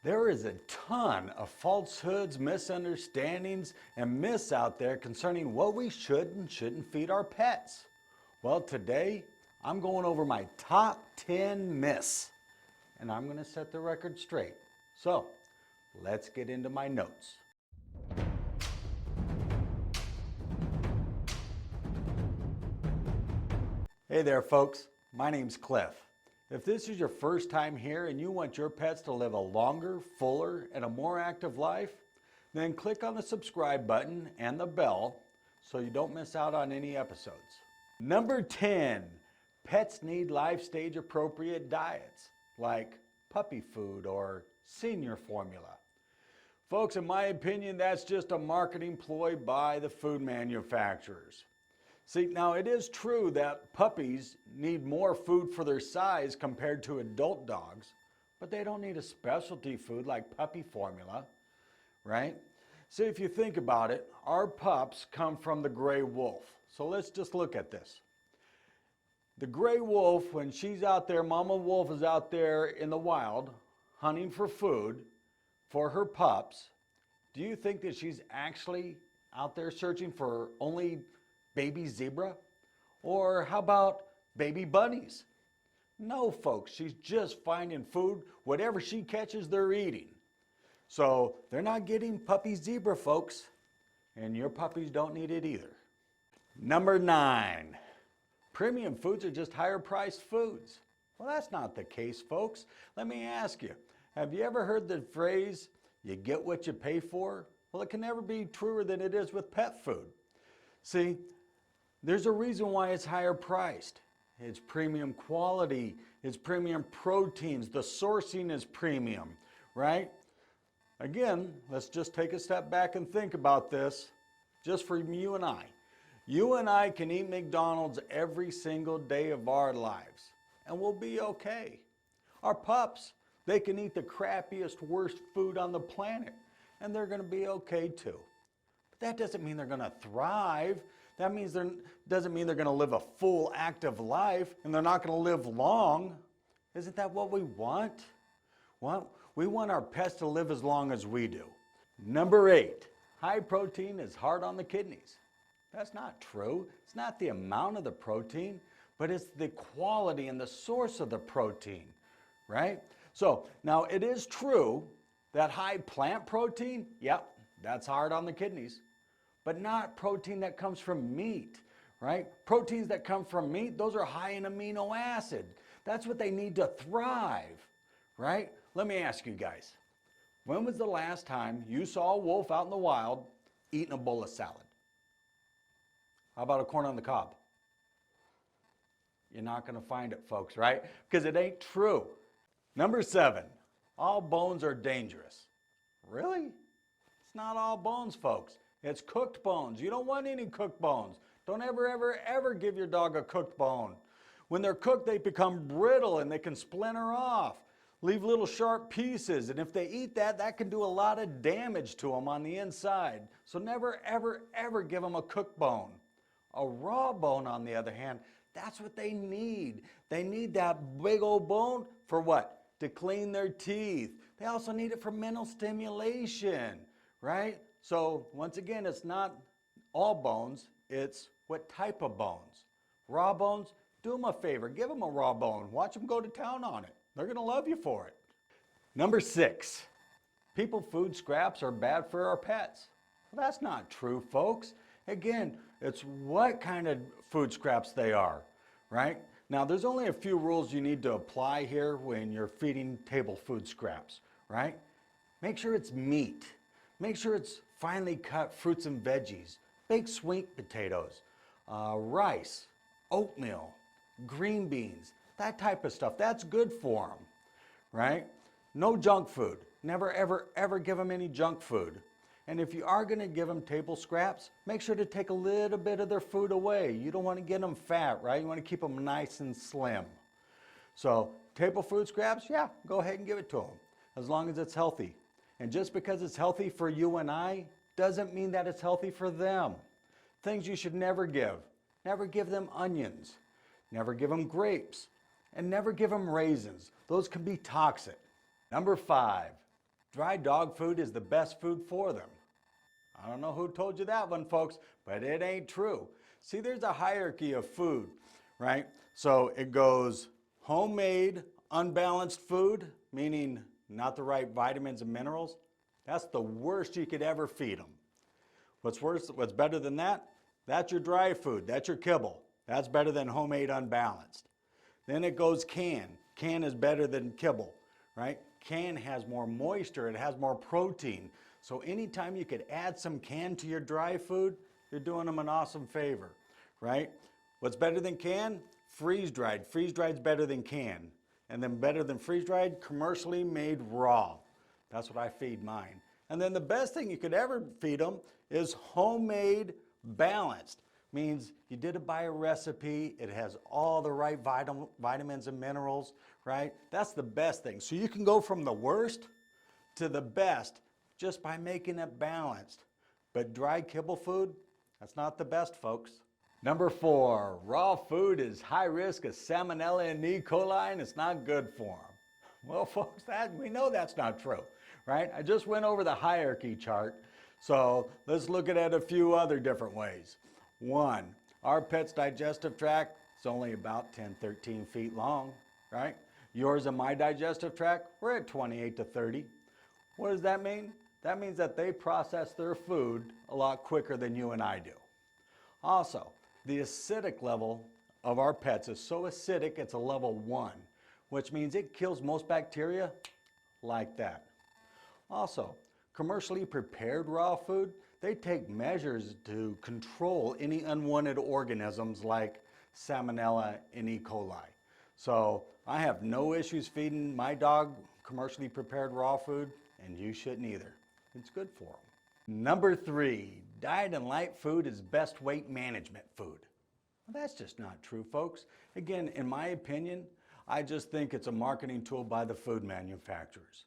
There is a ton of falsehoods, misunderstandings, and myths out there concerning what we should and shouldn't feed our pets. Well, today I'm going over my top 10 myths, and I'm going to set the record straight. So, let's get into my notes. Hey there, folks. My name's Cliff. If this is your first time here and you want your pets to live a longer, fuller, and a more active life, then click on the subscribe button and the bell so you don't miss out on any episodes. Number 10, pets need life stage appropriate diets like puppy food or senior formula. Folks, in my opinion, that's just a marketing ploy by the food manufacturers. See, now it is true that puppies need more food for their size compared to adult dogs, but they don't need a specialty food like puppy formula, right? So if you think about it, our pups come from the gray wolf. So let's just look at this. The gray wolf, when she's out there, Mama Wolf is out there in the wild hunting for food for her pups. Do you think that she's actually out there searching for only baby zebra? Or how about baby bunnies? No, folks, she's just finding food. Whatever she catches, they're eating. So they're not getting puppy zebra, folks, and your puppies don't need it either. Number 9, premium foods are just higher priced foods. Well, that's not the case, folks. Let me ask you, have you ever heard the phrase, you get what you pay for? Well, it can never be truer than it is with pet food. See, there's a reason why it's higher priced. It's premium quality, it's premium proteins, the sourcing is premium, right? Again, let's just take a step back and think about this, just for you and I. You and I can eat McDonald's every single day of our lives, and we'll be okay. Our pups, they can eat the crappiest, worst food on the planet, and they're gonna be okay too. But that doesn't mean they're gonna thrive. That doesn't mean they're going to live a full, active life, and they're not going to live long. Isn't that what we want? Well, we want our pets to live as long as we do. Number 8, high protein is hard on the kidneys. That's not true. It's not the amount of the protein, but it's the quality and the source of the protein, right? So now it is true that high plant protein, yep, that's hard on the kidneys. But not protein that comes from meat, right? Proteins that come from meat, those are high in amino acid. That's what they need to thrive, right? Let me ask you guys, when was the last time you saw a wolf out in the wild eating a bowl of salad? How about a corn on the cob? You're not going to find it, folks, right? Because it ain't true. Number 7, all bones are dangerous. Really? It's not all bones, folks. It's cooked bones. You don't want any cooked bones. Don't ever give your dog a cooked bone. When they're cooked, they become brittle and they can splinter off, leave little sharp pieces. And if they eat that, that can do a lot of damage to them on the inside. So never, ever give them a cooked bone. A raw bone, on the other hand, that's what they need. They need that big old bone for what? To clean their teeth. They also need it for mental stimulation, right? So once again, it's not all bones, it's what type of bones. Raw bones, do them a favor, give them a raw bone, watch them go to town on it. They're gonna love you for it. Number 6, people food scraps are bad for our pets. Well, that's not true, folks. Again, it's what kind of food scraps they are, right? Now, there's only a few rules you need to apply here when you're feeding table food scraps, right? Make sure it's meat. Make sure it's finely cut fruits and veggies, baked sweet potatoes, rice, oatmeal, green beans, that type of stuff. That's good for them, right? No junk food. Never, ever give them any junk food. And if you are going to give them table scraps, make sure to take a little bit of their food away. You don't want to get them fat, right? You want to keep them nice and slim. So table food scraps, yeah, go ahead and give it to them, as long as it's healthy. And just because it's healthy for you and I, doesn't mean that it's healthy for them. Things you should never give. Never give them onions. Never give them grapes. And never give them raisins. Those can be toxic. Number 5, dry dog food is the best food for them. I don't know who told you that one, folks, but it ain't true. See, there's a hierarchy of food, right? So it goes homemade, unbalanced food, meaning not the right vitamins and minerals. That's the worst you could ever feed them. What's worse, what's better than that? That's your dry food, that's your kibble. That's better than homemade unbalanced. Then it goes canned. Canned is better than kibble, right? Canned has more moisture, it has more protein. So anytime you could add some canned to your dry food, you're doing them an awesome favor, right? What's better than canned? Freeze-dried. Freeze-dried's better than canned. And then better than freeze-dried, commercially made raw. That's what I feed mine. And then the best thing you could ever feed them is homemade balanced. Means you did it by a recipe, it has all the right vitamins and minerals, right? That's the best thing. So you can go from the worst to the best just by making it balanced. But dry kibble food, that's not the best, folks. Number 4, raw food is high risk of salmonella and E. coli and it's not good for them. Well, folks, we know that's not true, right? I just went over the hierarchy chart, so let's look at it a few other different ways. 1, our pet's digestive tract is only about 10, 13 feet long, right? Yours and my digestive tract, we're at 28 to 30. What does that mean? That means that they process their food a lot quicker than you and I do. Also, the acidic level of our pets is so acidic it's a level 1, which means it kills most bacteria like that. Also, commercially prepared raw food, they take measures to control any unwanted organisms like salmonella and E. coli. So I have no issues feeding my dog commercially prepared raw food, and you shouldn't either. It's good for them. Number 3, diet and light food is best weight management food. Well, that's just not true, folks. Again, in my opinion, I just think it's a marketing tool by the food manufacturers.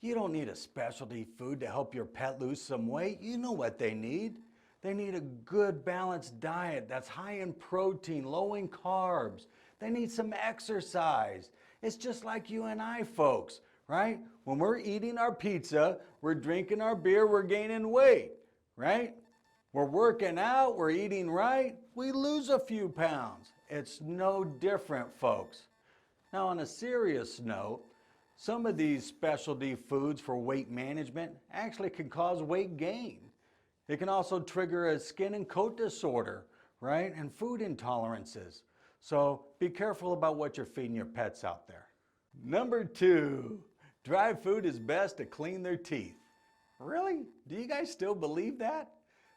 You don't need a specialty food to help your pet lose some weight. You know what they need. They need a good balanced diet that's high in protein, low in carbs. They need some exercise. It's just like you and I, folks, right? When we're eating our pizza, we're drinking our beer, we're gaining weight, right? We're working out, we're eating right, we lose a few pounds. It's no different, folks. Now, on a serious note, some of these specialty foods for weight management actually can cause weight gain. It can also trigger a skin and coat disorder, right? And food intolerances. So be careful about what you're feeding your pets out there. Number 2, dry food is best to clean their teeth. Really? Do you guys still believe that?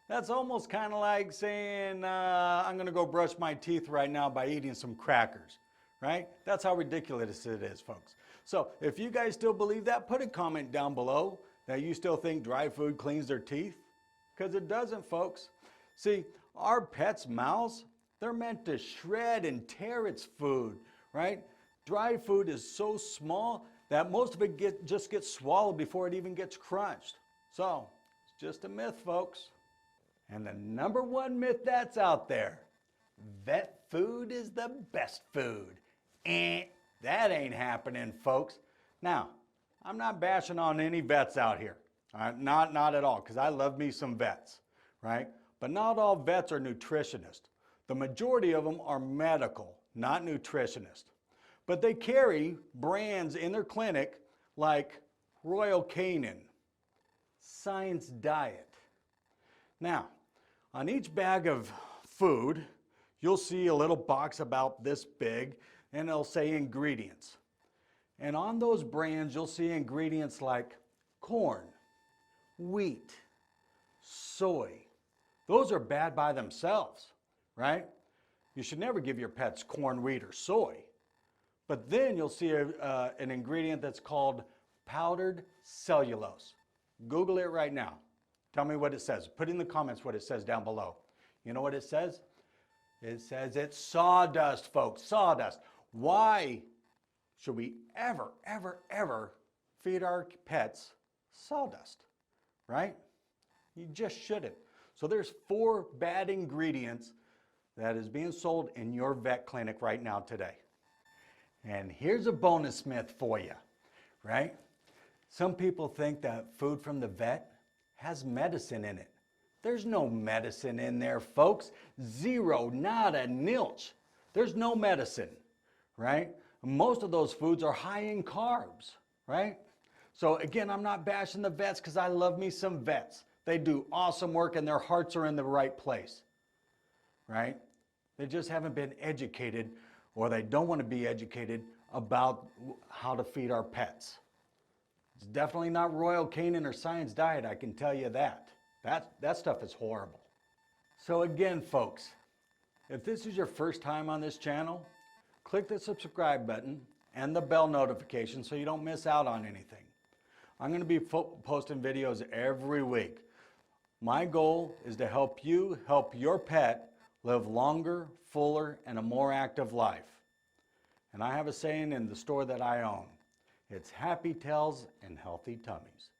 That's almost kind of like saying, I'm gonna go brush my teeth right now by eating some crackers, right? That's how ridiculous it is, folks. So if you guys still believe that, put a comment down below that you still think dry food cleans their teeth, because it doesn't, folks. See, our pets' mouths, they're meant to shred and tear its food, right? Dry food is so small that most of it just gets swallowed before it even gets crunched. So it's just a myth, folks. And the number 1 myth that's out there, vet food is the best food. That ain't happening, folks. Now, I'm not bashing on any vets out here. Not at all, because I love me some vets, right? But not all vets are nutritionists. The majority of them are medical, not nutritionists. But they carry brands in their clinic like Royal Canin, Science Diet. Now, on each bag of food, you'll see a little box about this big, and it'll say ingredients. And on those brands, you'll see ingredients like corn, wheat, soy. Those are bad by themselves, right? You should never give your pets corn, wheat, or soy. But then you'll see an ingredient that's called powdered cellulose. Google it right now. Tell me what it says. Put in the comments what it says down below. You know what it says? It says it's sawdust, folks, sawdust. Why should we ever feed our pets sawdust, right? You just shouldn't. So there's 4 bad ingredients that is being sold in your vet clinic right now today. And here's a bonus myth for you, right? Some people think that food from the vet has medicine in it. There's no medicine in there, folks. Zero, nada, nilch. There's no medicine, right? Most of those foods are high in carbs, right? So again, I'm not bashing the vets because I love me some vets. They do awesome work and their hearts are in the right place, right? They just haven't been educated, or they don't want to be educated about how to feed our pets. It's definitely not Royal Canin or Science Diet, I can tell you that. That stuff is horrible. So again, folks, if this is your first time on this channel, click the subscribe button and the bell notification so you don't miss out on anything. I'm going to be posting videos every week. My goal is to help you help your pet live longer, fuller, and a more active life. And I have a saying in the store that I own. It's happy tails and healthy tummies.